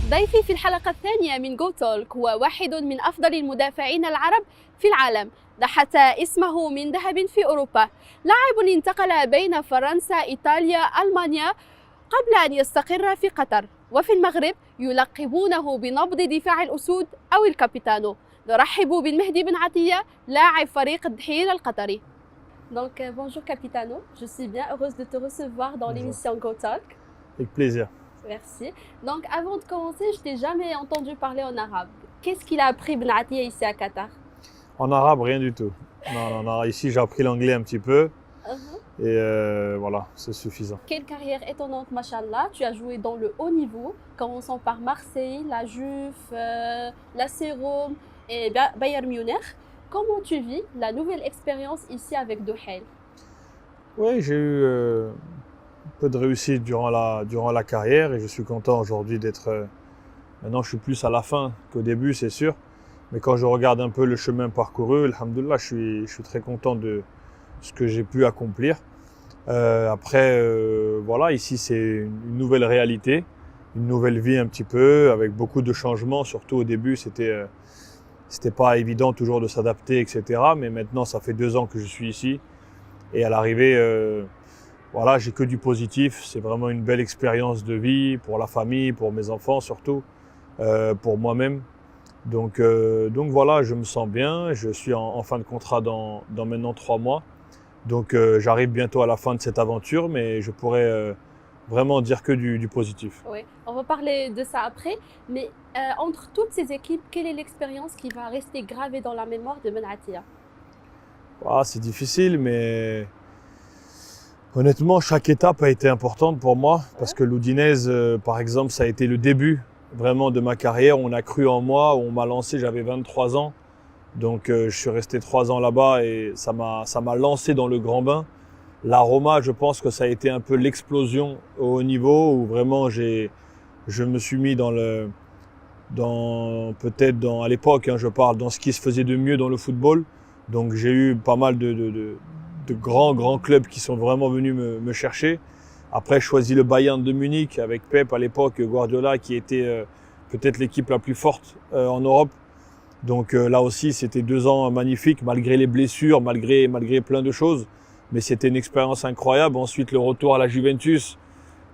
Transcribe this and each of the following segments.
ضيفي في الحلقة الثانية من جو تولك هو واحد من أفضل المدافعين العرب في العالم، نحت اسمه من ذهب في أوروبا. لاعب انتقل بين فرنسا، إيطاليا، ألمانيا قبل أن يستقر في قطر، وفي المغرب يلقبونه بنبض دفاع الأسود أو الكابيتانو. نرحب بالمهدي بن عطية لاعب فريق الدحيل القطري. Donc bonjour Capitano, je suis bien heureuse de te recevoir dans l'émission Go Talk. Avec plaisir. Merci. Donc avant de commencer, je t'ai jamais entendu parler en arabe. Qu'est-ce qu'il a appris Ben Atia ici à Qatar? En arabe, rien du tout. Non, ici j'ai appris l'anglais un petit peu. Et voilà, c'est suffisant. Quelle carrière étonnante, machallah. Tu as joué dans le haut niveau, commençant par Marseille, la Juve, l'AC Rome et Bayern Munich. Comment tu vis la nouvelle expérience ici avec Duhail? Oui, j'ai eu un peu de réussite durant la carrière et je suis content aujourd'hui d'être... maintenant, je suis plus à la fin qu'au début, c'est sûr. Mais quand je regarde un peu le chemin parcouru, alhamdoulilah, je suis très content de ce que j'ai pu accomplir. Après, voilà, ici c'est une nouvelle réalité, une nouvelle vie un petit peu, avec beaucoup de changements. Surtout au début, c'était pas évident toujours de s'adapter, etc. Mais maintenant, ça fait 2 ans que je suis ici. Et à l'arrivée, voilà, j'ai que du positif. C'est vraiment une belle expérience de vie pour la famille, pour mes enfants surtout, pour moi-même. Donc voilà, je me sens bien. Je suis en fin de contrat dans maintenant 3 mois. Donc j'arrive bientôt à la fin de cette aventure, mais je pourrais vraiment dire que du positif. Oui, on va parler de ça après. Mais entre toutes ces équipes, quelle est l'expérience qui va rester gravée dans la mémoire de Ben Atia? C'est difficile, mais honnêtement, chaque étape a été importante pour moi. Parce que l'Udinese, par exemple, ça a été le début vraiment de ma carrière. On a cru en moi, on m'a lancé, j'avais 23 ans. Donc je suis resté 3 ans là-bas et ça m'a lancé dans le grand bain. La Roma, je pense que ça a été un peu l'explosion au haut niveau où vraiment je me suis mis à l'époque, je parle, dans ce qui se faisait de mieux dans le football. Donc j'ai eu pas mal de grands clubs qui sont vraiment venus me chercher. Après, je choisis le Bayern de Munich avec Pep à l'époque, Guardiola, qui était peut-être l'équipe la plus forte en Europe. Donc là aussi, c'était 2 ans magnifiques, malgré les blessures, malgré plein de choses. Mais c'était une expérience incroyable. Ensuite, le retour à la Juventus,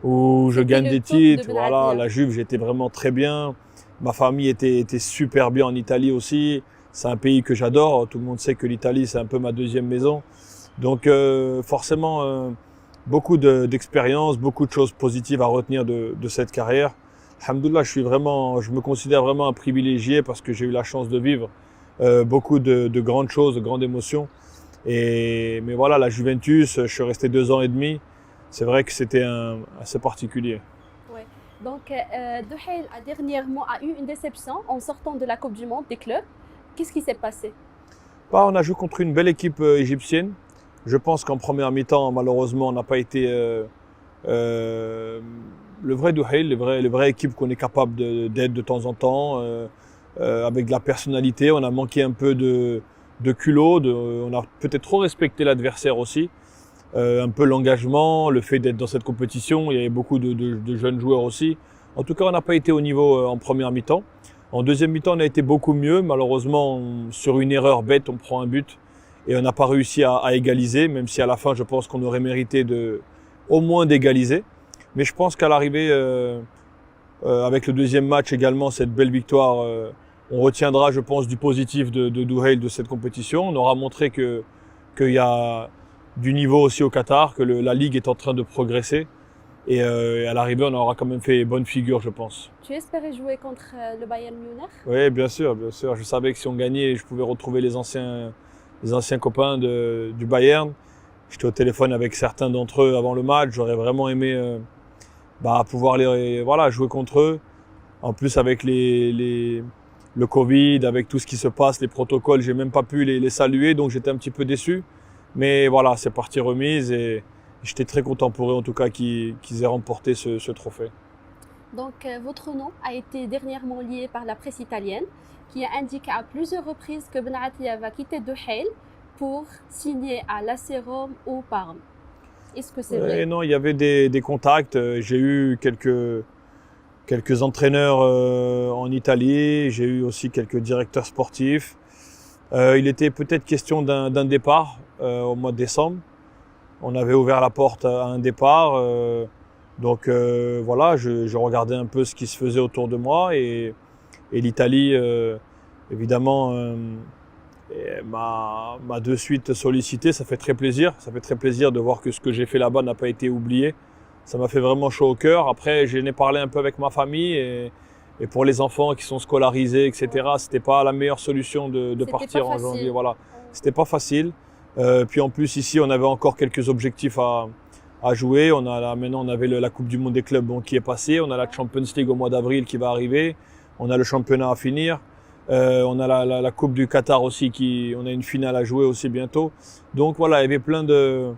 où je gagne des titres. Voilà, la Juve, j'étais vraiment très bien. Ma famille était super bien en Italie aussi. C'est un pays que j'adore. Tout le monde sait que l'Italie, c'est un peu ma deuxième maison. Donc forcément, beaucoup d'expériences, beaucoup de choses positives à retenir de cette carrière. Alhamdoulilah, je me considère vraiment un privilégié parce que j'ai eu la chance de vivre beaucoup de grandes choses, de grandes émotions. Mais voilà, la Juventus, je suis resté 2 ans et demi. C'est vrai que c'était assez particulier. Ouais. Donc, Duhail dernièrement a eu une déception en sortant de la Coupe du Monde des clubs. Qu'est-ce qui s'est passé? On a joué contre une belle équipe égyptienne. Je pense qu'en première mi-temps, malheureusement, on n'a pas été le vrai Duhail, les vraies équipes qu'on est capable d'être de temps en temps, avec de la personnalité. On a manqué un peu de culot, on a peut-être trop respecté l'adversaire aussi. Un peu l'engagement, le fait d'être dans cette compétition. Il y avait beaucoup de jeunes joueurs aussi. En tout cas, on n'a pas été au niveau en première mi-temps. En deuxième mi-temps, on a été beaucoup mieux. Malheureusement, sur une erreur bête, on prend un but et on n'a pas réussi à égaliser, même si à la fin, je pense qu'on aurait mérité au moins d'égaliser. Mais je pense qu'à l'arrivée, avec le deuxième match également, cette belle victoire, on retiendra, je pense, du positif de Duhail de cette compétition. On aura montré qu'il y a du niveau aussi au Qatar, que la Ligue est en train de progresser. Et à l'arrivée, on aura quand même fait bonne figure, je pense. Tu espérais jouer contre le Bayern Munich? Oui, bien sûr, bien sûr. Je savais que si on gagnait, je pouvais retrouver les anciens copains du Bayern. J'étais au téléphone avec certains d'entre eux avant le match. J'aurais vraiment aimé pouvoir jouer contre eux. En plus, avec le Covid, avec tout ce qui se passe, les protocoles, j'ai même pas pu les saluer, donc j'étais un petit peu déçu. Mais voilà, c'est partie remise et j'étais très content pour eux, en tout cas, qu'ils aient remporté ce trophée. Donc, votre nom a été dernièrement lié par la presse italienne, qui a indiqué à plusieurs reprises que Ben Atia va quitter Duhail pour signer à l'AC Rome ou Parme. Est-ce que c'est vrai? Non, il y avait des contacts. J'ai eu quelques entraîneurs en Italie, j'ai eu aussi quelques directeurs sportifs. Il était peut-être question d'un départ au mois de décembre. On avait ouvert la porte à un départ. Donc voilà, je regardais un peu ce qui se faisait autour de moi et l'Italie, évidemment, m'a de suite sollicité. Ça fait très plaisir. Ça fait très plaisir de voir que ce que j'ai fait là-bas n'a pas été oublié. Ça m'a fait vraiment chaud au cœur. Après, j'en ai parlé un peu avec ma famille et pour les enfants qui sont scolarisés, etc., c'était pas la meilleure solution de partir en janvier. Voilà, c'était pas facile. Puis en plus, ici, on avait encore quelques objectifs à jouer. Maintenant, on avait la Coupe du Monde des clubs qui est passée. On a la Champions League au mois d'avril qui va arriver. On a le championnat à finir. On a la Coupe du Qatar aussi, on a une finale à jouer aussi bientôt. Donc voilà, il y avait plein de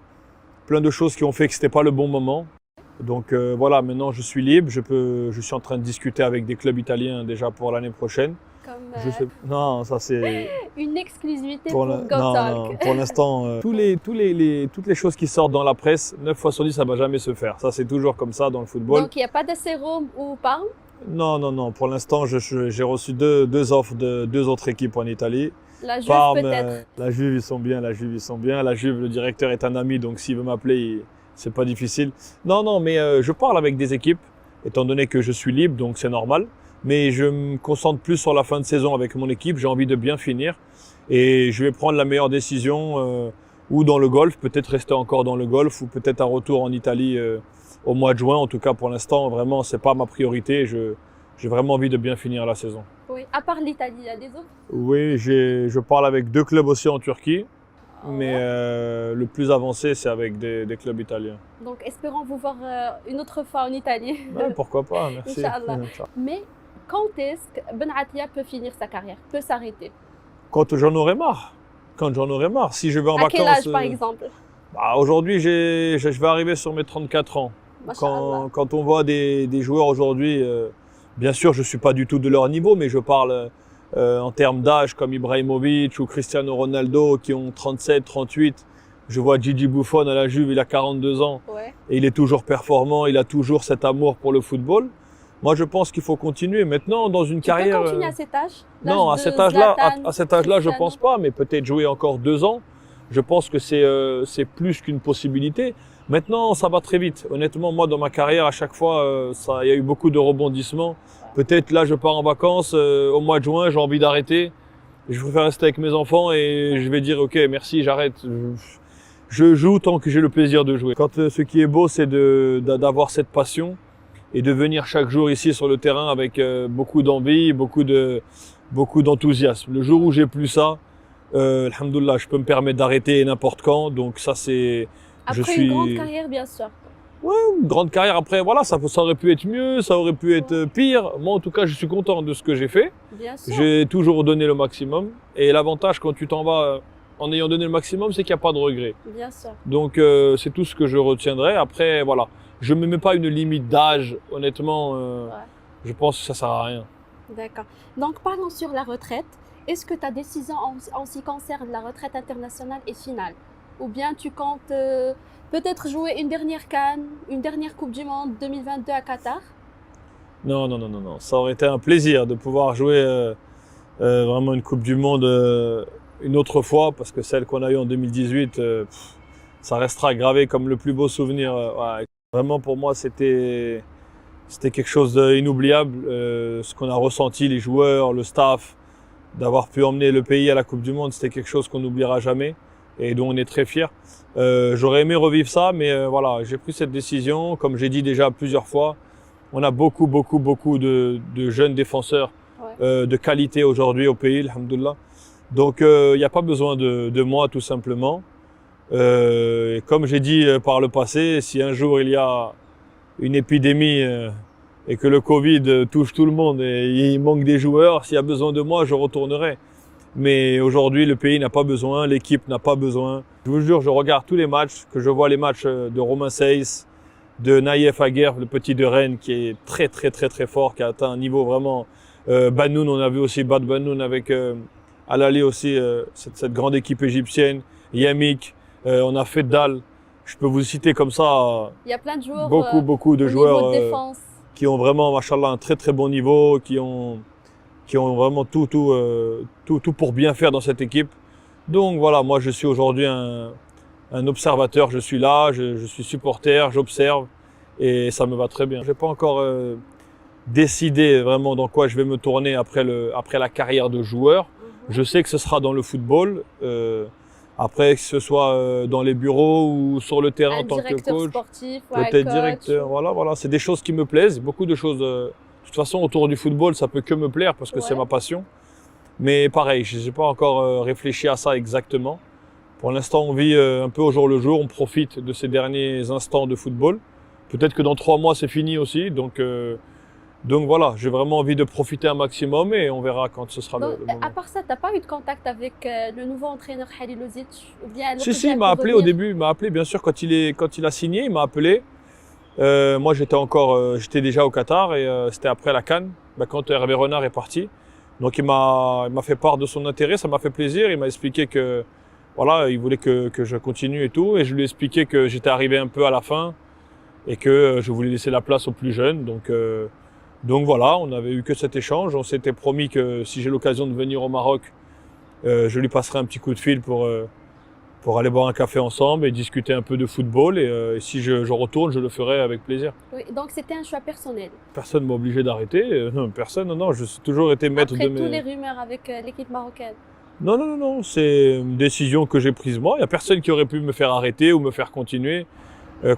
choses qui ont fait que c'était pas le bon moment. Donc voilà, maintenant je suis libre, je suis en train de discuter avec des clubs italiens déjà pour l'année prochaine. Comme non, ça c'est une exclusivité pour GoTalk. Non, pour l'instant, toutes les choses qui sortent dans la presse, 9 fois sur 10, ça ne va jamais se faire. Ça c'est toujours comme ça dans le football. Donc il n'y a pas de sérum ou Parme? Non. Pour l'instant, j'ai reçu deux offres de 2 autres équipes en Italie. La Juve Parme, peut-être. La Juve, ils sont bien. La Juve, le directeur est un ami, donc s'il veut m'appeler, c'est pas difficile. Non, mais je parle avec des équipes, étant donné que je suis libre, donc c'est normal. Mais je me concentre plus sur la fin de saison avec mon équipe. J'ai envie de bien finir et je vais prendre la meilleure décision ou dans le golf, peut-être rester encore dans le golf ou peut-être un retour en Italie au mois de juin. En tout cas, pour l'instant, vraiment, c'est pas ma priorité. J'ai vraiment envie de bien finir la saison. Oui, à part l'Italie, il y a des autres? Oui, je parle avec 2 clubs aussi en Turquie. Mais le plus avancé, c'est avec des clubs italiens. Donc, espérons vous voir une autre fois en Italie. Ouais, pourquoi pas, merci. Inch'Allah. Mais quand est-ce que Ben Atia peut finir sa carrière, peut s'arrêter? Quand j'en aurai marre. Si je vais en à vacances. Quel âge, par exemple? Aujourd'hui, je vais arriver sur mes 34 ans. Quand on voit des joueurs aujourd'hui, bien sûr, je ne suis pas du tout de leur niveau, mais je parle en termes d'âge comme Ibrahimovic ou Cristiano Ronaldo qui ont 37, 38. Je vois Gigi Buffon à la Juve, il a 42 ans. Ouais. Et il est toujours performant, il a toujours cet amour pour le football. Moi, je pense qu'il faut continuer. Maintenant, dans une carrière. Tu peux continuer à cet âge? Non, à cet âge-là, je pense pas, mais peut-être jouer encore 2 ans. Je pense que c'est plus qu'une possibilité. Maintenant, ça va très vite. Honnêtement, moi, dans ma carrière, à chaque fois, il y a eu beaucoup de rebondissements. Peut-être là, je pars en vacances au mois de juin, j'ai envie d'arrêter. Je préfère rester avec mes enfants et je vais dire, ok, merci, j'arrête. Je joue tant que j'ai le plaisir de jouer. Ce qui est beau, c'est d'avoir cette passion et de venir chaque jour ici sur le terrain avec beaucoup d'envie, beaucoup d'enthousiasme. Le jour où j'ai plus ça, alhamdoulilah, je peux me permettre d'arrêter n'importe quand. Donc ça, c'est... Après une grande carrière, bien sûr. Ouais, une grande carrière. Après, voilà, ça aurait pu être mieux, ça aurait pu être pire. Moi, en tout cas, je suis content de ce que j'ai fait. Bien sûr. J'ai toujours donné le maximum. Et l'avantage, quand tu t'en vas en ayant donné le maximum, c'est qu'il n'y a pas de regret. Bien sûr. Donc, c'est tout ce que je retiendrai. Après, voilà. Je ne me mets pas une limite d'âge. Honnêtement, je pense que ça ne sert à rien. D'accord. Donc, parlons sur la retraite. Est-ce que ta décision en ce qui concerne la retraite internationale est finale? Ou bien tu comptes peut-être jouer une dernière CAN, une dernière Coupe du Monde 2022 à Qatar? Non. Ça aurait été un plaisir de pouvoir jouer vraiment une Coupe du Monde une autre fois, parce que celle qu'on a eue en 2018, ça restera gravé comme le plus beau souvenir. Vraiment, pour moi, c'était quelque chose d'inoubliable. Ce qu'on a ressenti, les joueurs, le staff, d'avoir pu emmener le pays à la Coupe du Monde, c'était quelque chose qu'on n'oubliera jamais et dont on est très fiers. J'aurais aimé revivre ça, mais voilà, j'ai pris cette décision. Comme j'ai dit déjà plusieurs fois, on a beaucoup de jeunes défenseurs de qualité aujourd'hui au pays, alhamdoulilah. Donc il n'y a pas besoin de moi, tout simplement. Et comme j'ai dit par le passé, si un jour il y a une épidémie et que le Covid touche tout le monde et il manque des joueurs, s'il y a besoin de moi, je retournerai. Mais aujourd'hui, le pays n'a pas besoin, l'équipe n'a pas besoin. Je vous jure, je regarde tous les matchs, que je vois les matchs de Romain Seyss, de Naïef Aguer, le petit de Rennes, qui est très fort, qui a atteint un niveau vraiment... Banoun, on a vu aussi Bad Banoun avec Al-Ali aussi, cette grande équipe égyptienne, Yamik, on a Feddal. Je peux vous citer comme ça il y a plein de joueurs, beaucoup de joueurs de défense. qui ont vraiment, machallah, un très très bon niveau, qui ont vraiment tout pour bien faire dans cette équipe. Donc voilà, moi je suis aujourd'hui un observateur, je suis là, je suis supporter, j'observe et ça me va très bien. Je n'ai pas encore décidé vraiment dans quoi je vais me tourner après la carrière de joueur. Je sais que ce sera dans le football. Après, que ce soit dans les bureaux ou sur le terrain en tant que coach, sportif, peut-être directeur, voilà, c'est des choses qui me plaisent, beaucoup de choses. De toute façon, autour du football, ça peut que me plaire parce que c'est ma passion. Mais pareil, je n'ai pas encore réfléchi à ça exactement. Pour l'instant, on vit un peu au jour le jour, on profite de ces derniers instants de football. Peut-être que dans 3 mois, c'est fini aussi, donc voilà, j'ai vraiment envie de profiter un maximum et on verra quand ce sera le moment. À part ça, tu n'as pas eu de contact avec le nouveau entraîneur Halilovic ou bien Si, il m'a appelé au début, il m'a appelé bien sûr quand il a signé, il m'a appelé. Moi j'étais déjà au Qatar et c'était après la CAN, quand Hervé Renard est parti. Donc il m'a fait part de son intérêt, ça m'a fait plaisir, il m'a expliqué que voilà, il voulait que je continue et tout, et je lui ai expliqué que j'étais arrivé un peu à la fin et que je voulais laisser la place aux plus jeunes. Donc voilà, on n'avait eu que cet échange. On s'était promis que si j'ai l'occasion de venir au Maroc, je lui passerai un petit coup de fil pour aller boire un café ensemble et discuter un peu de football. Et si je retourne, je le ferai avec plaisir. Oui, donc c'était un choix personnel. Personne ne m'a obligé d'arrêter. Personne, non, je suis toujours été maître Après de mes... tous les rumeurs avec l'équipe marocaine. Non, c'est une décision que j'ai prise moi. Il n'y a personne qui aurait pu me faire arrêter ou me faire continuer.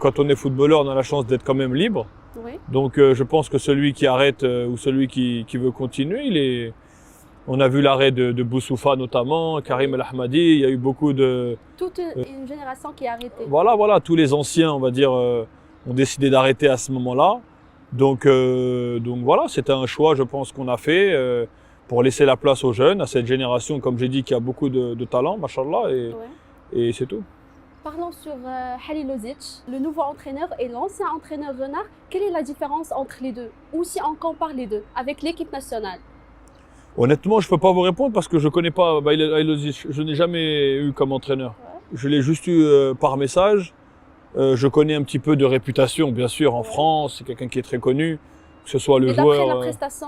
Quand on est footballeur, on a la chance d'être quand même libre. Oui. Donc je pense que celui qui arrête ou celui qui veut continuer, on a vu l'arrêt de Boussoufa notamment, Karim El Ahmadi, il y a eu beaucoup de... Toute une génération qui a arrêté. Voilà, tous les anciens, on va dire, ont décidé d'arrêter à ce moment-là. Donc voilà, c'était un choix, je pense, qu'on a fait pour laisser la place aux jeunes, à cette génération, comme j'ai dit, qui a beaucoup de talent, machallah, et c'est tout. Parlons sur Halilovic, le nouveau entraîneur et l'ancien entraîneur Renard. Quelle est la différence entre les deux? Ou si on compare les deux avec l'équipe nationale? Honnêtement, je ne peux pas vous répondre parce que je ne connais pas Halilovic. Je n'ai jamais eu comme entraîneur. Ouais. Je l'ai juste eu par message. Je connais un petit peu de réputation, bien sûr, en France. C'est quelqu'un qui est très connu, que ce soit le joueur... D'après la prestation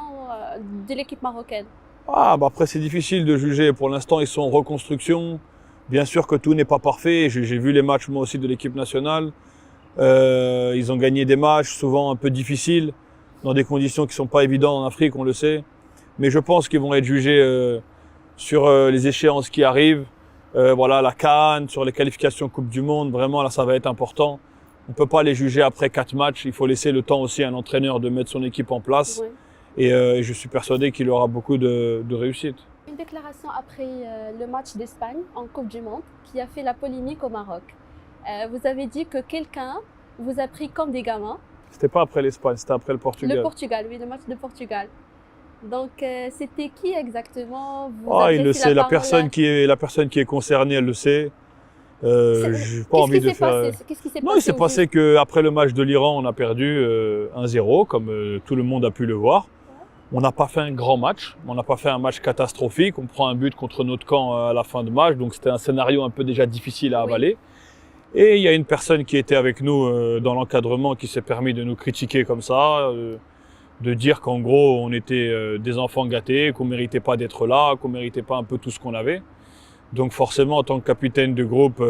de l'équipe marocaine? Après, c'est difficile de juger. Pour l'instant, ils sont en reconstruction. Bien sûr que tout n'est pas parfait. J'ai vu les matchs, moi aussi, de l'équipe nationale. Ils ont gagné des matchs, souvent un peu difficiles, dans des conditions qui ne sont pas évidentes en Afrique, on le sait. Mais je pense qu'ils vont être jugés sur les échéances qui arrivent. Voilà, la CAN, sur les qualifications Coupe du Monde. Vraiment, là, ça va être important. On ne peut pas les juger après 4 matchs. Il faut laisser le temps aussi à un entraîneur de mettre son équipe en place. Oui. Et je suis persuadé qu'il aura beaucoup de réussite. Une déclaration après le match d'Espagne en Coupe du Monde qui a fait la polémique au Maroc. Vous avez dit que quelqu'un vous a pris comme des gamins. C'était pas après l'Espagne, c'était après le Portugal. Le Portugal, oui, le match de Portugal. Donc c'était qui exactement? Il le sait, la personne qui est concernée, elle le sait. J'ai pas envie de faire... Qu'est-ce qui s'est passé? Non, il s'est passé qu'après le match de l'Iran, on a perdu 1-0, comme tout le monde a pu le voir. On n'a pas fait un grand match, on n'a pas fait un match catastrophique, on prend un but contre notre camp à la fin de match, donc c'était un scénario un peu déjà difficile à avaler. Et il y a une personne qui était avec nous dans l'encadrement qui s'est permis de nous critiquer comme ça, de dire qu'en gros on était des enfants gâtés, qu'on ne méritait pas d'être là, qu'on ne méritait pas un peu tout ce qu'on avait. Donc forcément en tant que capitaine de groupe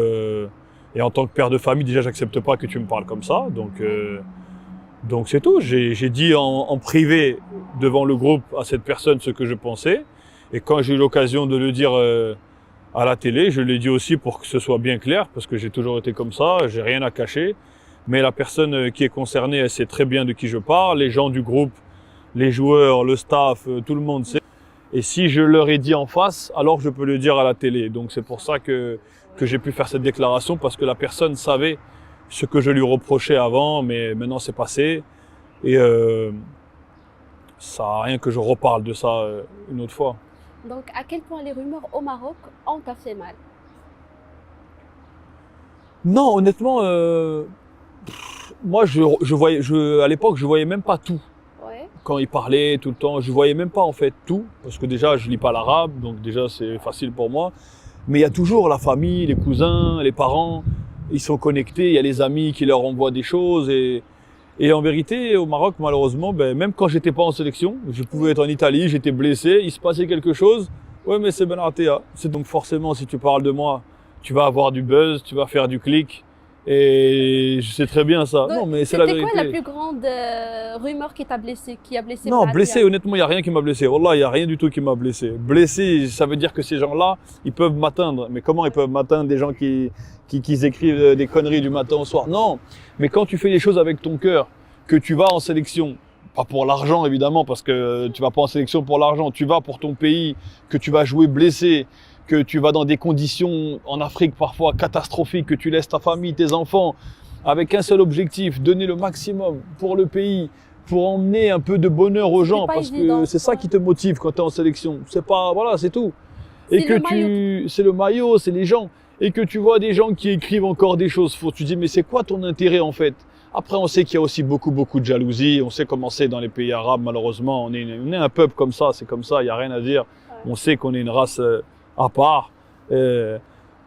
et en tant que père de famille, déjà j'accepte pas que tu me parles comme ça, donc c'est tout. J'ai dit en privé devant le groupe à cette personne ce que je pensais. Et quand j'ai eu l'occasion de le dire à la télé, je l'ai dit aussi pour que ce soit bien clair, parce que j'ai toujours été comme ça, j'ai rien à cacher. Mais la personne qui est concernée, elle sait très bien de qui je parle. Les gens du groupe, les joueurs, le staff, tout le monde sait. Et si je leur ai dit en face, alors je peux le dire à la télé. Donc c'est pour ça que j'ai pu faire cette déclaration, parce que la personne savait ce que je lui reprochais avant, mais maintenant c'est passé. Et ça n'a rien que je reparle de ça une autre fois. Donc à quel point les rumeurs au Maroc ont fait mal? Non, honnêtement, moi à l'époque je voyais même pas tout. Ouais. Quand il parlait tout le temps, je voyais même pas en fait tout, parce que déjà je lis pas l'arabe, donc déjà c'est facile pour moi. Mais il y a toujours la famille, les cousins, les parents, ils sont connectés, il y a les amis qui leur envoient des choses et Et en vérité, au Maroc, malheureusement, même quand j'étais pas en sélection, je pouvais être en Italie, j'étais blessé, il se passait quelque chose. Ouais, mais c'est Benatia. C'est donc forcément, si tu parles de moi, tu vas avoir du buzz, tu vas faire du clic. Et je sais très bien ça. Donc, Non, mais c'est la vérité. C'était quoi la plus grande rumeur qui t'a blessé, qui a blessé Non, Benatia? blessé, honnêtement, il n'y a rien qui m'a blessé. Wallah, il n'y a rien du tout qui m'a blessé. Blessé, ça veut dire que ces gens-là, ils peuvent m'atteindre. Mais comment ils peuvent m'atteindre, des gens qui écrivent des conneries du matin au soir? Non, mais quand tu fais les choses avec ton cœur, que tu vas en sélection, pas pour l'argent évidemment, parce que tu vas pas en sélection pour l'argent, tu vas pour ton pays, que tu vas jouer blessé, que tu vas dans des conditions en Afrique parfois catastrophiques, que tu laisses ta famille, tes enfants, avec un seul objectif, donner le maximum pour le pays, pour emmener un peu de bonheur aux gens, parce que c'est ça qui te motive quand tu es en sélection. C'est pas, voilà, c'est tout. Et que c'est le maillot, c'est les gens. Et que tu vois des gens qui écrivent encore des choses fausses, tu te dis mais c'est quoi ton intérêt en fait? Après on sait qu'il y a aussi beaucoup de jalousie, on sait comment c'est dans les pays arabes malheureusement, on est un peuple comme ça, c'est comme ça, il n'y a rien à dire. Ouais. On sait qu'on est une race à part.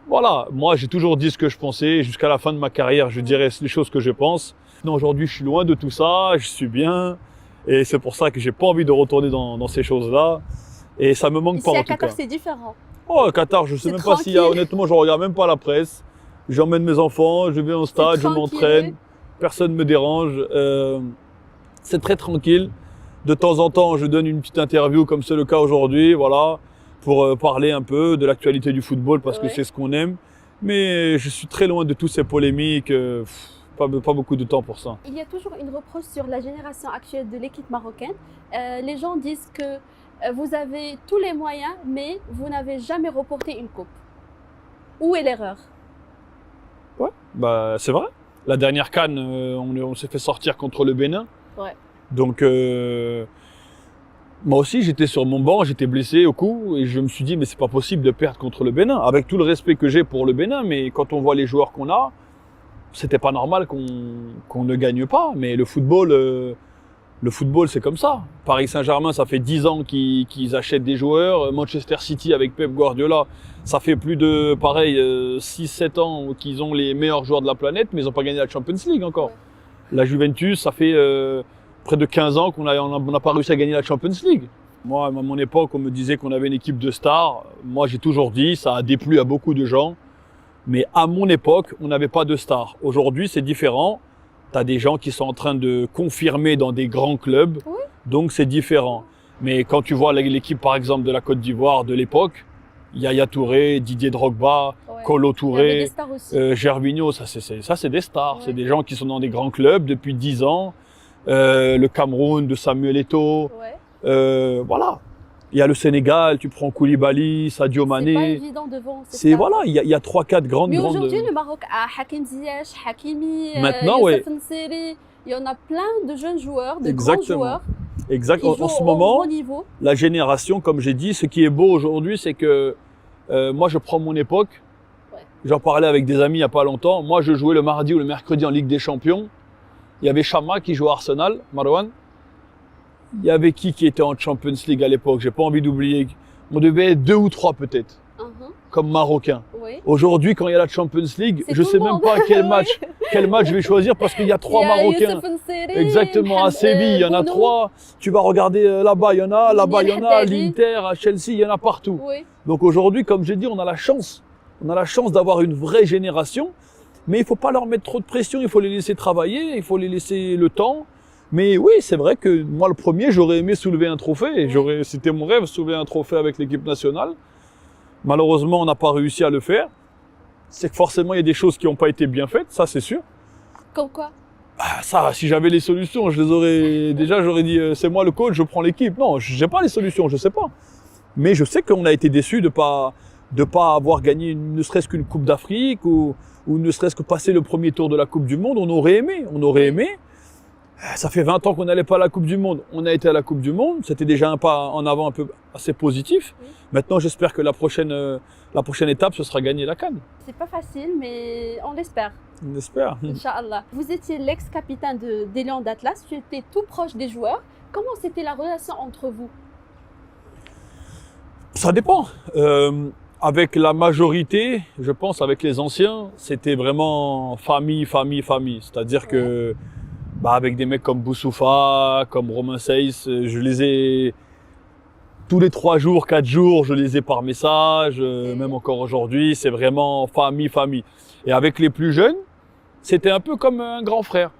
Voilà, moi j'ai toujours dit ce que je pensais, jusqu'à la fin de ma carrière je dirais les choses que je pense. Non, aujourd'hui je suis loin de tout ça, je suis bien et c'est pour ça que j'ai pas envie de retourner dans ces choses-là et ça me manque pas en tout cas. Ici à Qatar c'est différent. Oh, Qatar, je sais même pas s'il y a, honnêtement, je regarde même pas la presse. J'emmène mes enfants, je vais au stade, je m'entraîne, personne me dérange. C'est très tranquille. De temps en temps, je donne une petite interview comme c'est le cas aujourd'hui, voilà, pour parler un peu de l'actualité du football parce que c'est ce qu'on aime. Mais je suis très loin de toutes ces polémiques, pas beaucoup de temps pour ça. Il y a toujours une reproche sur la génération actuelle de l'équipe marocaine. Les gens disent que vous avez tous les moyens, mais vous n'avez jamais remporté une coupe. Où est l'erreur? Ouais, bah c'est vrai. La dernière CAN, on s'est fait sortir contre le Bénin. Ouais. Donc moi aussi j'étais sur mon banc, j'étais blessé au cou et je me suis dit mais c'est pas possible de perdre contre le Bénin. Avec tout le respect que j'ai pour le Bénin, mais quand on voit les joueurs qu'on a, c'était pas normal qu'on ne gagne pas. Mais le football, c'est comme ça. Paris Saint-Germain, ça fait 10 ans qu'ils achètent des joueurs. Manchester City avec Pep Guardiola, ça fait plus de, 6-7 ans qu'ils ont les meilleurs joueurs de la planète, mais ils n'ont pas gagné la Champions League encore. Ouais. La Juventus, ça fait près de 15 ans qu'on n'a pas réussi à gagner la Champions League. Moi, à mon époque, on me disait qu'on avait une équipe de stars. Moi, j'ai toujours dit, ça a déplu à beaucoup de gens. Mais à mon époque, on n'avait pas de stars. Aujourd'hui, c'est différent. Tu as des gens qui sont en train de confirmer dans des grands clubs, donc c'est différent. Mais quand tu vois l'équipe par exemple de la Côte d'Ivoire de l'époque, Yaya Touré, Didier Drogba, Kolo Touré, Gervinho, ça c'est des stars. Ouais. C'est des gens qui sont dans des grands clubs depuis 10 ans. Le Cameroun de Samuel Eto'o, voilà. Il y a le Sénégal, tu prends Koulibaly, Sadio Mané. C'est pas évident devant. Voilà, il y a 3-4 grandes. Mais aujourd'hui, le Maroc a Hakim Ziyech, Hakimi, Youssef N'Sery. Il y en a plein de jeunes joueurs, de grands joueurs. Exactement. En ce moment, la génération, comme j'ai dit, ce qui est beau aujourd'hui, c'est que moi, je prends mon époque. Ouais. J'en parlais avec des amis il n'y a pas longtemps. Moi, je jouais le mardi ou le mercredi en Ligue des Champions. Il y avait Chama qui jouait à Arsenal, Marwan. Il y avait qui était en Champions League à l'époque? J'ai pas envie d'oublier. On devait être 2 ou 3 peut-être, comme Marocains. Oui. Aujourd'hui, quand il y a la Champions League, je sais même pas quel match je vais choisir parce qu'il y a 3 Marocains. Exactement, à Séville, il y en a 3. Tu vas regarder là-bas, il y en a, là-bas, il y en a, à l'Inter, à Chelsea, il y en a partout. Oui. Donc aujourd'hui, comme j'ai dit, on a la chance. On a la chance d'avoir une vraie génération, mais il faut pas leur mettre trop de pression, il faut les laisser travailler, il faut les laisser le temps. Mais oui, c'est vrai que moi, le premier, j'aurais aimé soulever un trophée. C'était mon rêve, soulever un trophée avec l'équipe nationale. Malheureusement, on n'a pas réussi à le faire. C'est que forcément, il y a des choses qui n'ont pas été bien faites, ça c'est sûr. Comme quoi? Ça, si j'avais les solutions, je les aurais... Déjà, j'aurais dit, c'est moi le coach, je prends l'équipe. Non, je n'ai pas les solutions, je sais pas. Mais je sais qu'on a été déçus de pas avoir gagné ne serait-ce qu'une Coupe d'Afrique ou ne serait-ce que passer le premier tour de la Coupe du Monde. On aurait aimé. Ça fait 20 ans qu'on n'allait pas à la Coupe du Monde. On a été à la Coupe du Monde. C'était déjà un pas en avant un peu assez positif. Oui. Maintenant, j'espère que la prochaine étape, ce sera gagner la CAN. C'est pas facile, mais on l'espère. On l'espère. Inch'Allah. Vous étiez l'ex-capitaine des Lions d'Atlas. Tu étais tout proche des joueurs. Comment c'était la relation entre vous? Ça dépend. Avec la majorité, je pense, avec les anciens, c'était vraiment famille. C'est-à-dire que bah, avec des mecs comme Boussoufa, comme Romain Seyss, je les ai tous les 3 jours, 4 jours, je les ai par message, même encore aujourd'hui, c'est vraiment famille. Et avec les plus jeunes, c'était un peu comme un grand frère.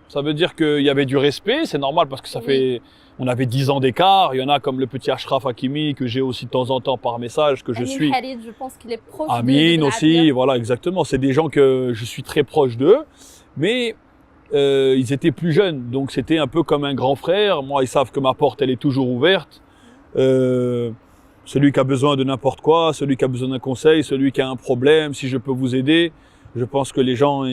Ça veut dire qu'il y avait du respect, c'est normal parce que on avait 10 ans d'écart. Il y en a comme le petit Ashraf Hakimi que j'ai aussi de temps en temps par message, que je suis. Harid, je pense qu'il est proche Amine aussi, voilà, exactement. C'est des gens que je suis très proche d'eux, mais ils étaient plus jeunes, donc c'était un peu comme un grand frère. Moi, ils savent que ma porte, elle est toujours ouverte. Celui qui a besoin de n'importe quoi, celui qui a besoin d'un conseil, celui qui a un problème, si je peux vous aider. Je pense que les gens,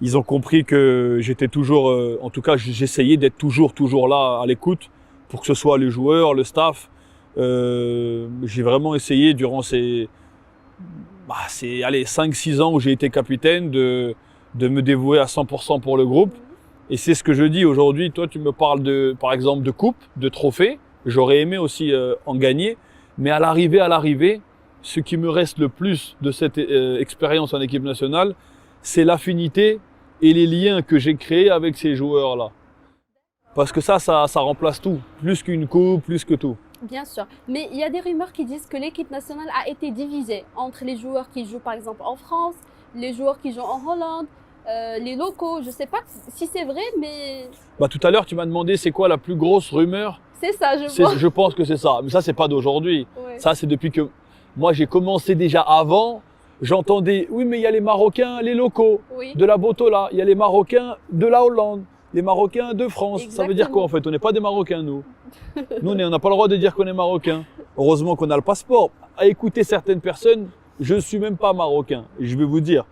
ils ont compris que j'étais toujours, en tout cas, j'essayais d'être toujours là à l'écoute pour que ce soit les joueurs, le staff. J'ai vraiment essayé durant ces 5-6 ans où j'ai été capitaine de me dévouer à 100% pour le groupe. Et c'est ce que je dis aujourd'hui. Toi, tu me parles par exemple de coupe, de trophée. J'aurais aimé aussi en gagner. Mais à l'arrivée, ce qui me reste le plus de cette expérience en équipe nationale, c'est l'affinité et les liens que j'ai créés avec ces joueurs-là. Parce que ça remplace tout. Plus qu'une coupe, plus que tout. Bien sûr. Mais il y a des rumeurs qui disent que l'équipe nationale a été divisée entre les joueurs qui jouent par exemple en France, les joueurs qui jouent en Hollande, les locaux. Je ne sais pas si c'est vrai, mais... Bah, tout à l'heure, tu m'as demandé c'est quoi la plus grosse rumeur. C'est ça, je pense. Je pense que c'est ça. Mais ça, c'est pas d'aujourd'hui. Ouais. Ça, c'est depuis que moi, j'ai commencé déjà avant. J'entendais, oui, mais il y a les Marocains, les locaux de la Botola. Il y a les Marocains de la Hollande, les Marocains de France. Exactement. Ça veut dire quoi en fait? On n'est pas des Marocains, nous. Nous, on n'a pas le droit de dire qu'on est Marocains. Heureusement qu'on a le passeport. À écouter certaines personnes, je ne suis même pas Marocain. Et je vais vous dire,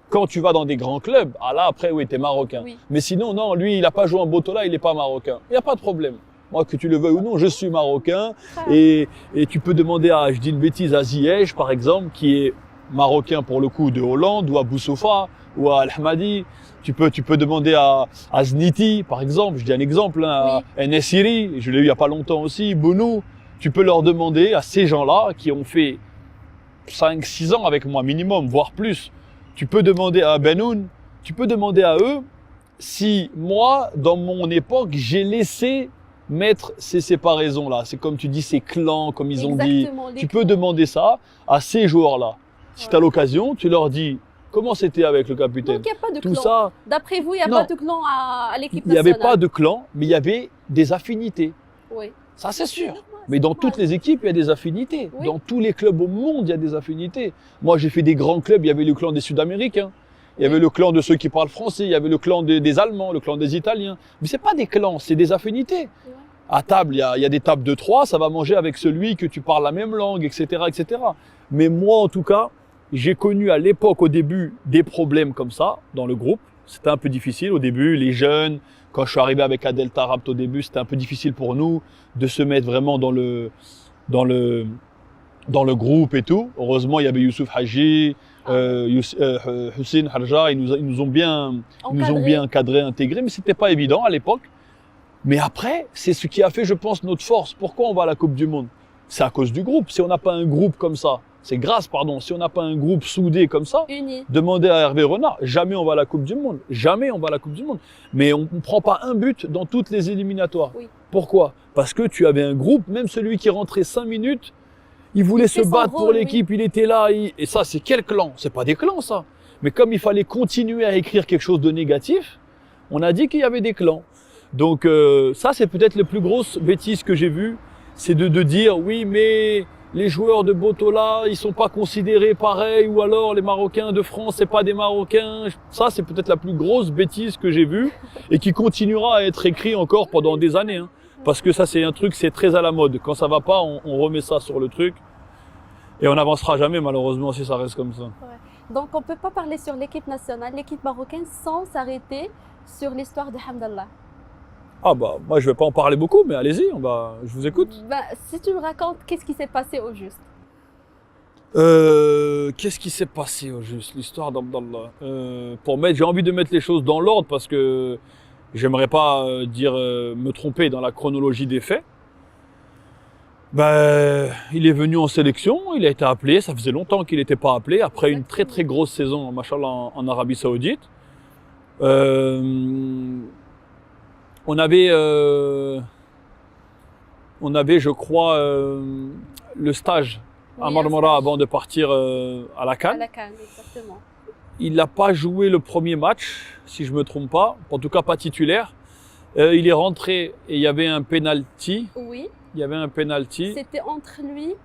quand tu vas dans des grands clubs, ah là, après, oui, tu es Marocain. Oui. Mais sinon, non, lui, il n'a pas joué en Botola, il n'est pas Marocain. Il n'y a pas de problème. Moi, que tu le veuilles ou non, je suis Marocain. Et tu peux demander à, je dis une bêtise, à Ziyech, par exemple, qui est Marocain pour le coup de Hollande, ou à Boussoufa, ou à Al-Hamadi. Tu peux demander à Zniti, par exemple, je dis un exemple, hein, à Nessiri, je l'ai eu il y a pas longtemps aussi, Bounou. Tu peux leur demander à ces gens-là qui ont fait 5-6 ans avec moi minimum, voire plus. Tu peux demander à Benoun, tu peux demander à eux si moi, dans mon époque, j'ai laissé mettre ces séparaisons-là. C'est comme tu dis, ces clans, comme ils ont dit. Tu peux demander ça à ces joueurs-là. Si tu as l'occasion, tu leur dis comment c'était avec le capitaine. Donc il n'y a pas de tout clan. Ça, d'après vous, il n'y a pas de clan à l'équipe nationale. Il n'y avait pas de clan, mais il y avait des affinités. Oui. Ça, c'est sûr. Mais dans toutes les équipes, il y a des affinités. Oui. Dans tous les clubs au monde, il y a des affinités. Moi, j'ai fait des grands clubs, il y avait le clan des Sud-Américains. Il y avait le clan de ceux qui parlent français, il y avait le clan des Allemands, le clan des Italiens. Mais c'est pas des clans, c'est des affinités. Ouais. À table, il y a des tables de 3, ça va manger avec celui que tu parles la même langue, etc., etc. Mais moi, en tout cas, j'ai connu à l'époque, au début, des problèmes comme ça dans le groupe. C'était un peu difficile au début, les jeunes. Quand je suis arrivé avec Adel Tarabt au début, c'était un peu difficile pour nous de se mettre vraiment dans le groupe et tout. Heureusement, il y avait Youssouf Hadji, Hussein Harja, ils nous ont bien encadré, intégré, mais c'était pas évident à l'époque. Mais après, c'est ce qui a fait, je pense, notre force. Pourquoi on va à la Coupe du Monde? C'est à cause du groupe. Si on n'a pas un groupe comme ça, si on n'a pas un groupe soudé comme ça, uni. Demandez à Hervé Renard, jamais on va à la Coupe du Monde. Jamais on va à la Coupe du Monde. Mais on ne prend pas un but dans toutes les éliminatoires. Oui. Pourquoi? Parce que tu avais un groupe, même celui qui rentrait 5 minutes, il voulait se battre pour l'équipe, il était là. Et ça, c'est quel clan? C'est pas des clans, ça. Mais comme il fallait continuer à écrire quelque chose de négatif, on a dit qu'il y avait des clans. Donc ça, c'est peut-être la plus grosse bêtise que j'ai vue, c'est de dire oui, mais les joueurs de Botola, ils sont pas considérés pareil, ou alors les Marocains de France, c'est pas des Marocains. Ça, c'est peut-être la plus grosse bêtise que j'ai vue et qui continuera à être écrit encore pendant des années. Hein. Parce que ça, c'est un truc, c'est très à la mode. Quand ça va pas, on remet ça sur le truc et on n'avancera jamais, malheureusement, si ça reste comme ça. Ouais. Donc, on peut pas parler sur l'équipe nationale, l'équipe marocaine, sans s'arrêter sur l'histoire de Hamdallah. Ah bah, moi je vais pas en parler beaucoup, mais allez-y, je vous écoute. Bah, si tu me racontes, qu'est-ce qui s'est passé au juste? Qu'est-ce qui s'est passé au juste, l'histoire d'Abdallah? J'ai envie de mettre les choses dans l'ordre parce que j'aimerais pas me tromper dans la chronologie des faits. Il est venu en sélection, il a été appelé, ça faisait longtemps qu'il n'était pas appelé, après une très très grosse saison, machallah, en Arabie Saoudite. on avait, je crois, le stage à Oui, Marmara un stage. avant de partir à la À CAN. la Cannes, exactement. Il n'a pas joué le premier match, si je me trompe pas, en tout cas pas titulaire. Il est rentré et il y avait un penalty. Oui, Il y avait un penalty. c'était entre lui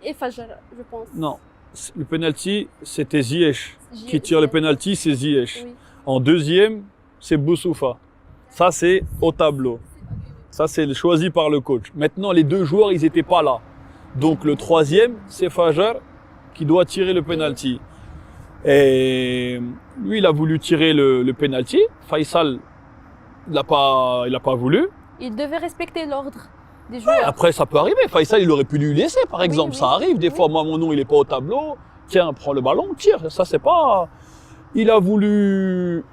et Fajr, je pense. Non, le penalty, c'était Ziyech. J'y- Qui tire le j'y- penalty, c'est Ziyech. Oui. En deuxième, c'est Boussoufa. Ça, c'est au tableau. Ça, c'est choisi par le coach. Maintenant, les deux joueurs, ils n'étaient pas là. Donc, le troisième, c'est Fajr qui doit tirer le penalty. Et lui, il a voulu tirer le penalty. Faisal, il n'a pas voulu. Il devait respecter l'ordre des joueurs. Après, ça peut arriver. Faisal, il aurait pu lui laisser, par exemple. oui, Ça arrive. Des oui. fois, moi, mon nom, il n'est pas au tableau. Tiens, prends le ballon, tire. Ça, c'est pas. Il a voulu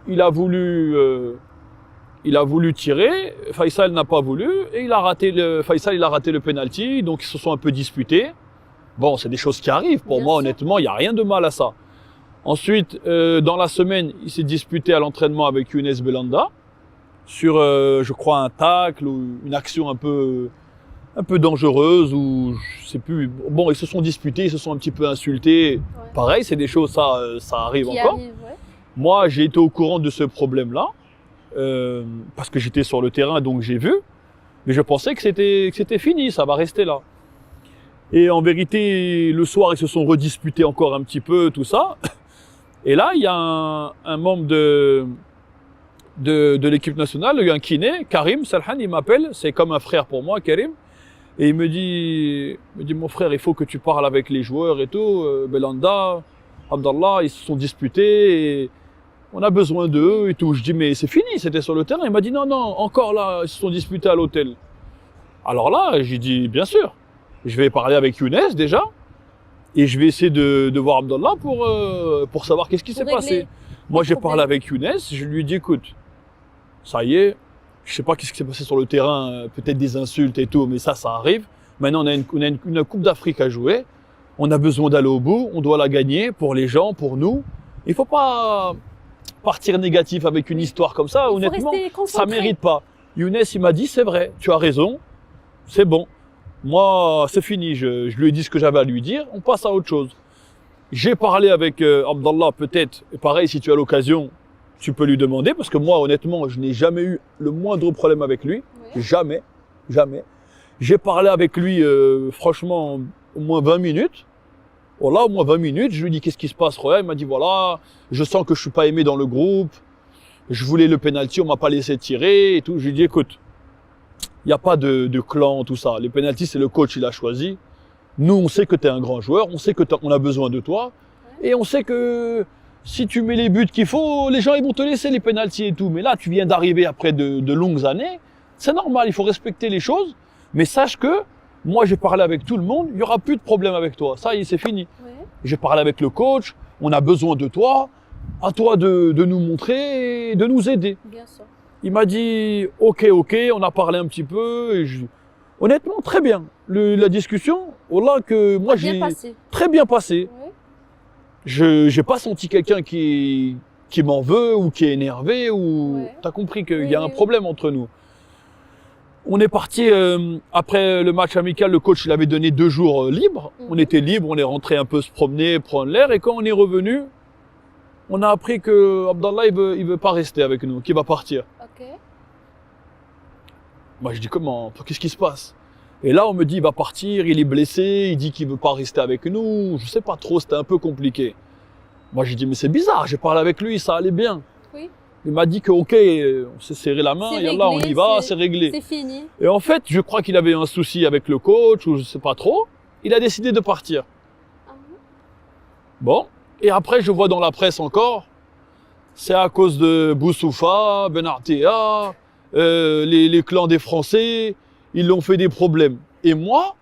tirer. Faisal n'a pas voulu et Faisal, il a raté le penalty. Donc, ils se sont un peu disputés. Bon, c'est des choses qui arrivent. Pour Bien moi, sûr. honnêtement, il n'y a rien de mal à ça. Ensuite, dans la semaine, il s'est disputé à l'entraînement avec Younes Belanda sur, je crois, un tacle ou une action un peu dangereuse ou je sais plus. Bon, ils se sont disputés, ils se sont un petit peu insultés. Ouais. Pareil, c'est des choses, ça arrive Qui encore. arrive, ouais. Moi, j'ai été au courant de ce problème-là parce que j'étais sur le terrain, donc j'ai vu. Mais je pensais que c'était fini, ça va rester là. Et en vérité, le soir, ils se sont redisputés encore un petit peu, tout ça. Et là, il y a un membre de l'équipe nationale, un kiné, Karim Salhan, il m'appelle, c'est comme un frère pour moi, Karim. Et il me dit, mon frère, il faut que tu parles avec les joueurs et tout, Belanda, Abdallah, ils se sont disputés et on a besoin d'eux et tout. Je dis, mais c'est fini, c'était sur le terrain. Il m'a dit, non, encore là, ils se sont disputés à l'hôtel. Alors là, j'ai dit, bien sûr, je vais parler avec Younes déjà et je vais essayer de voir Abdallah pour savoir qu'est-ce qui s'est Pour passé. régler Moi, le j'ai problème. parlé avec Younes, je lui ai dit, écoute, ça y est, je sais pas qu'est-ce qui s'est passé sur le terrain, peut-être des insultes et tout, mais ça arrive. Maintenant, on a une Coupe d'Afrique à jouer. On a besoin d'aller au bout. On doit la gagner pour les gens, pour nous. Il faut pas partir négatif avec une histoire comme ça. Il faut Honnêtement, rester ça concentré. mérite pas. Younes, il m'a dit, c'est vrai, tu as raison. C'est bon. Moi, c'est fini. Je lui ai dit ce que j'avais à lui dire. On passe à autre chose. J'ai parlé avec Abdallah, peut-être. Et pareil, si tu as l'occasion, tu peux lui demander, parce que moi, honnêtement, je n'ai jamais eu le moindre problème avec lui. Ouais. Jamais. J'ai parlé avec lui, franchement, au moins 20 minutes. Voilà, au moins 20 minutes. Je lui ai dit, qu'est-ce qui se passe, Roya? Il m'a dit, voilà, je sens que je suis pas aimé dans le groupe. Je voulais le penalty, on m'a pas laissé tirer et tout. Je lui ai dit, écoute, il n'y a pas de clan, tout ça. Les penalties, c'est le coach, il a choisi. Nous, on sait que tu es un grand joueur, on sait que on a besoin de toi. Et on sait que si tu mets les buts qu'il faut, les gens ils vont te laisser les pénaltys et tout. Mais là, tu viens d'arriver après de longues années. C'est normal, il faut respecter les choses. Mais sache que moi, j'ai parlé avec tout le monde, il n'y aura plus de problème avec toi. Ça y est, c'est fini. Ouais. J'ai parlé avec le coach, on a besoin de toi. À toi de nous montrer et de nous aider. Bien sûr. Il m'a dit, ok, on a parlé un petit peu. Et honnêtement, très bien. La discussion, voilà que moi, Bien j'ai passé. très bien passé. Ouais. Je n'ai pas senti quelqu'un qui m'en veut ou qui est énervé ou Ouais. t'as compris qu'il Oui, y a un oui. problème entre nous. On est parti après le match amical, le coach il avait donné 2 jours libres. Mhm. On était libre, on est rentré un peu se promener, prendre l'air et quand on est revenu, on a appris que Abdallah il veut pas rester avec nous, qu'il va partir. Ok. Moi je dis comment, qu'est-ce qui se passe? Et là on me dit il va partir, il est blessé, il dit qu'il veut pas rester avec nous, je sais pas trop, c'était un peu compliqué. Moi j'ai dit mais c'est bizarre, j'ai parlé avec lui, ça allait bien. Oui. Il m'a dit que ok, on s'est serré la main, C'est et là on réglé, y va, c'est réglé. C'est fini. Et en fait je crois qu'il avait un souci avec le coach ou je sais pas trop, il a décidé de partir. Ah, Bon, et après je vois dans la presse encore, c'est à cause de Boussoufa, Ben Artea, les clans des Français, ils l'ont fait des problèmes. Et moi,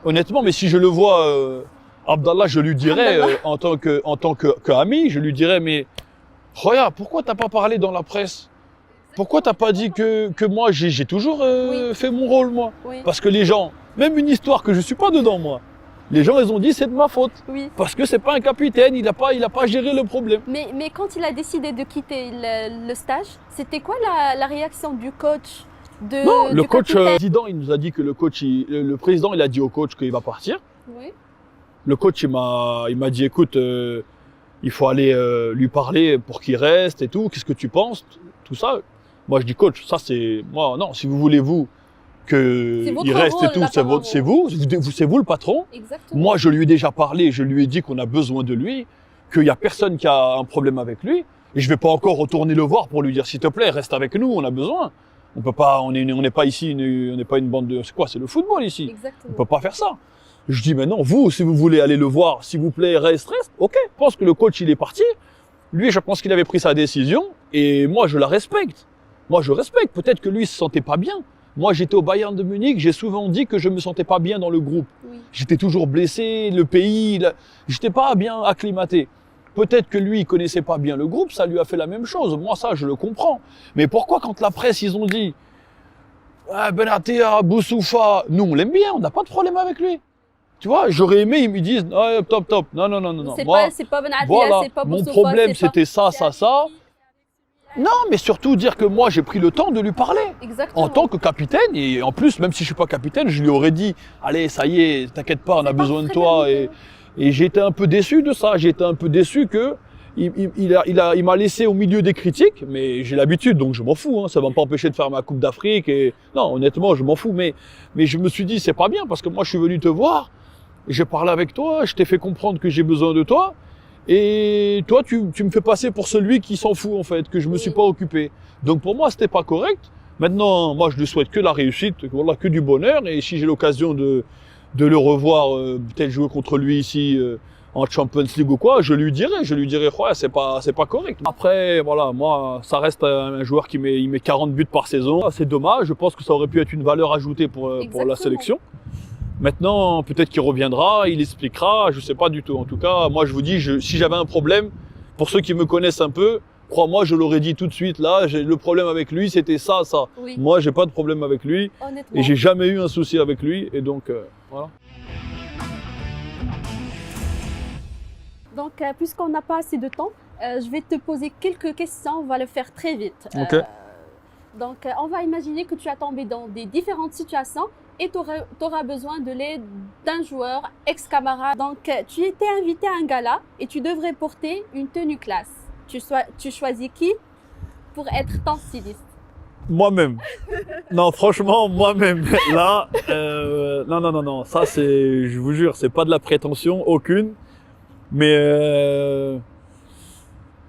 honnêtement, mais si je le vois, Abdallah, je lui dirais, en tant que ami, je lui dirais, mais Roya, pourquoi t'as pas parlé dans la presse? Pourquoi t'as pas dit que moi, j'ai toujours Oui. fait mon rôle, moi? oui. Parce que les gens, même une histoire que je suis pas dedans, moi, Les gens, ils ont dit c'est de ma faute. Oui. Parce que c'est pas un capitaine, il n'a pas géré le problème. Mais quand il a décidé de quitter le stage, c'était quoi la réaction du coach Non, le du coach, capitaine? président, il nous a dit que le président, il a dit au coach qu'il va partir. Oui. Le coach, il m'a dit, écoute, il faut aller lui parler pour qu'il reste et tout. Qu'est-ce que tu penses? Tout ça. Moi, je dis, coach, ça c'est, moi, non, si vous voulez, vous, qu'il reste rôle, et tout, là, c'est vous le patron. Exactement. Moi, je lui ai déjà parlé, je lui ai dit qu'on a besoin de lui, qu'il n'y a personne qui a un problème avec lui. Et je vais pas encore retourner le voir pour lui dire, s'il te plaît, reste avec nous, on a besoin. On peut pas, on n'est pas ici, on n'est pas une bande de, c'est quoi, c'est le football ici. Exactement. On peut pas faire ça. Je dis, mais non, vous, si vous voulez aller le voir, s'il vous plaît, reste. Ok. Je pense que le coach, il est parti. Lui, je pense qu'il avait pris sa décision. Et moi, je la respecte. Moi, je respecte. Peut-être que lui, il se sentait pas bien. Moi, j'étais au Bayern de Munich. J'ai souvent dit que je me sentais pas bien dans le groupe. Oui. J'étais toujours blessé, le pays, j'étais pas bien acclimaté. Peut-être que lui, il connaissait pas bien le groupe, ça lui a fait la même chose. Moi, ça, je le comprends. Mais pourquoi, quand la presse, ils ont dit, ah, Benatia, Boussoufa, nous, on l'aime bien, on n'a pas de problème avec lui. Tu vois, j'aurais aimé, ils me disent, ah, top. Non. C'est Moi, pas Benatia, voilà, c'est pas mon Boussoufa, problème, c'est pas- c'était ça. Non, mais surtout dire que moi, j'ai pris le temps de lui parler. Exactement. En tant que capitaine, et en plus, même si je suis pas capitaine, je lui aurais dit, allez, ça y est, t'inquiète pas, on a C'est besoin de pas toi. très Et j'étais un peu déçu de ça. J'étais un peu déçu que il m'a laissé au milieu des critiques, mais j'ai l'habitude, donc je m'en fous. Hein, ça va pas empêcher de faire ma Coupe d'Afrique. Et non, honnêtement, je m'en fous. Mais je me suis dit, c'est pas bien parce que moi, je suis venu te voir, j'ai parlé avec toi, je t'ai fait comprendre que j'ai besoin de toi. Et toi, tu me fais passer pour celui qui s'en fout, en fait, que je me suis pas occupé. Donc pour moi, c'était pas correct. Maintenant, moi, je lui souhaite que la réussite, voilà, que du bonheur. Et si j'ai l'occasion de le revoir, peut-être jouer contre lui ici en Champions League ou quoi, je lui dirai, ouais, c'est pas correct. Après, voilà, moi, ça reste un joueur qui met 40 buts par saison. C'est dommage. Je pense que ça aurait pu être une valeur ajoutée pour la Exactement. sélection. Maintenant, peut-être qu'il reviendra, il expliquera, je sais pas du tout. En tout cas, moi, je vous dis, si j'avais un problème, pour ceux qui me connaissent un peu, crois-moi, je l'aurais dit tout de suite. Là, le problème avec lui, c'était ça. Oui. Moi, j'ai pas de problème avec lui Honnêtement. et j'ai jamais eu un souci avec lui. Et donc, voilà. Donc, puisqu'on n'a pas assez de temps, je vais te poser quelques questions. On va le faire très vite. Ok. Donc, on va imaginer que tu as tombé dans des différentes situations et tu auras besoin de l'aide d'un joueur ex-camarade. Donc, tu étais invité à un gala et tu devrais porter une tenue classe. Tu choisis qui pour être ton styliste? Moi-même. Non, franchement, moi-même. Là, non. Ça, je vous jure, c'est pas de la prétention, aucune. Mais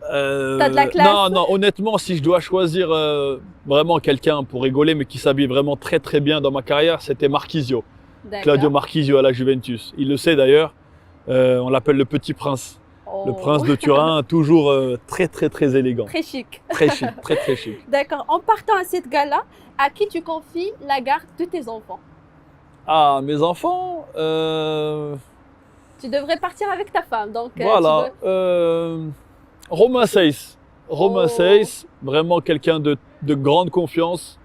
T'as de la classe. Non, honnêtement, si je dois choisir vraiment quelqu'un pour rigoler, mais qui s'habille vraiment très très bien dans ma carrière, c'était Marchisio. D'accord. Claudio Marchisio à la Juventus. Il le sait d'ailleurs. On l'appelle le Petit Prince. Oh. Le Prince de Turin, toujours très très très élégant. Très chic. Très chic, très très chic. D'accord. En partant à cette gala, à qui tu confies la garde de tes enfants? Ah, mes enfants, Tu devrais partir avec ta femme. Donc, voilà. Romain Seyss. Romain Oh. Seyss, vraiment quelqu'un de grande confiance.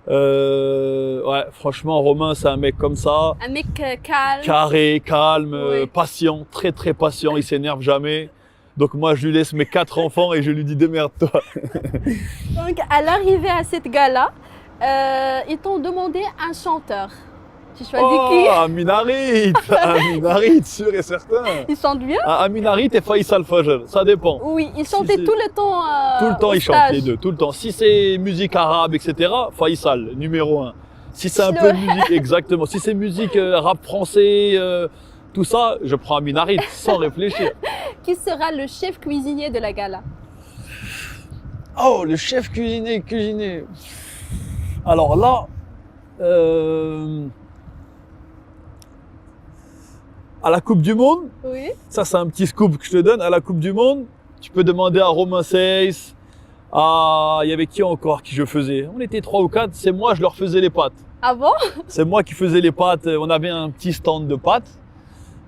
Ouais, franchement, Romain, c'est un mec comme ça, un mec calme. carré, calme, Oui. patient, très très patient, il s'énerve jamais. Donc moi, je lui laisse mes 4 enfants et je lui dis démerde-toi. Donc, à l'arrivée à cette gala, ils t'ont demandé un chanteur. Tu choisis qui? Amin Harit, Amin Harit, sûr et certain. Ils chantent bien? Amin Harit et Faisal Fajr, ça dépend. Oui, ils chantaient c'est- tout le temps. Tout le temps, au ils chantent stage. les deux, tout le temps. Si c'est musique arabe, etc., Faisal, numéro 1. Si c'est un Sinon- peu de musique, exactement. Si c'est musique rap français, tout ça, je prends Amin Harit sans réfléchir. Qui sera le chef cuisinier de la gala? Oh, le chef cuisinier. Alors là, à la Coupe du Monde, Oui. ça c'est un petit scoop que je te donne, à la Coupe du Monde, tu peux demander à Romain Seyss, il y avait qui encore qui je faisais? On était 3 ou 4, c'est moi, je leur faisais les pâtes. Ah bon? C'est moi qui faisais les pâtes, on avait un petit stand de pâtes,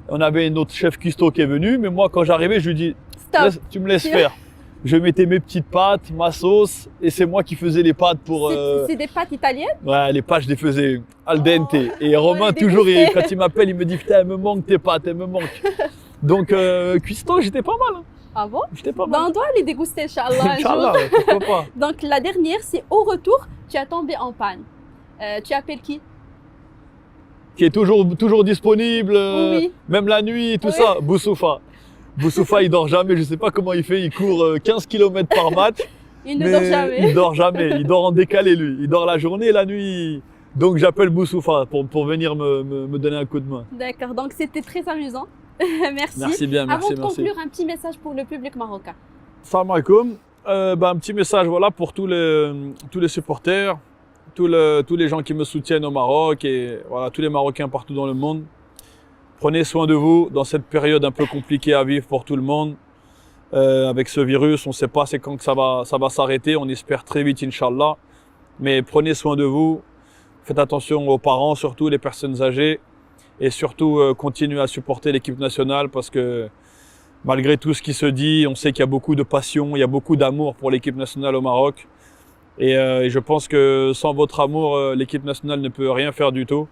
on avait notre chef cuistot qui est venu, mais moi quand j'arrivais, je lui dis, Stop. tu me laisses faire. Je mettais mes petites pâtes, ma sauce, et c'est moi qui faisais les pâtes pour... C'est des pâtes italiennes? Ouais, les pâtes, je les faisais al dente. Et Romain, les toujours, déguster. quand il m'appelle, il me dit, putain, elles me manquent tes pâtes, elles me manquent. Donc, cuistot, j'étais pas mal. Hein. Ah bon? J'étais pas Ben, mal. on doit les déguster, Inch'Allah, un Inch'Allah, jour. pourquoi pas. Donc, la dernière, c'est au retour, tu as tombé en panne. Tu appelles qui? Qui est toujours disponible, Oui. même la nuit, tout Oui. ça. Boussoufa. Boussoufa, il dort jamais, je sais pas comment il fait, il court 15 km par match. Il ne dort jamais. Il dort jamais, il dort en décalé lui. Il dort la journée et la nuit. Donc j'appelle Boussoufa pour venir me donner un coup de main. D'accord, donc c'était très amusant. Merci. Merci bien, Avant merci, de merci. conclure, un petit message pour le public marocain. Salam alaikum. Un petit message voilà, pour tous les supporters, tous les gens qui me soutiennent au Maroc et voilà, tous les Marocains partout dans le monde. Prenez soin de vous dans cette période un peu compliquée à vivre pour tout le monde. Avec ce virus, on ne sait pas c'est quand que ça va s'arrêter. On espère très vite, Inch'Allah. Mais prenez soin de vous. Faites attention aux parents, surtout les personnes âgées. Et surtout, continuez à supporter l'équipe nationale parce que malgré tout ce qui se dit, on sait qu'il y a beaucoup de passion, il y a beaucoup d'amour pour l'équipe nationale au Maroc. Et je pense que sans votre amour, l'équipe nationale ne peut rien faire du tout.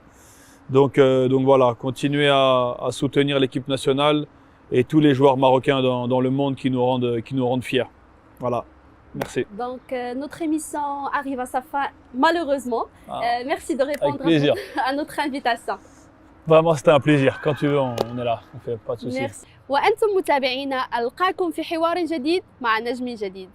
Donc voilà, continuez à soutenir l'équipe nationale et tous les joueurs marocains dans le monde qui nous rendent fiers. Voilà, merci. Donc, notre émission arrive à sa fin, malheureusement. Merci de répondre Avec plaisir. à notre invitation. Vraiment, c'était un plaisir. Quand tu veux, on est là, on fait pas de soucis. Merci. وأنتم متابعينا ألقاكم في حوار جديد مع نجم جديد.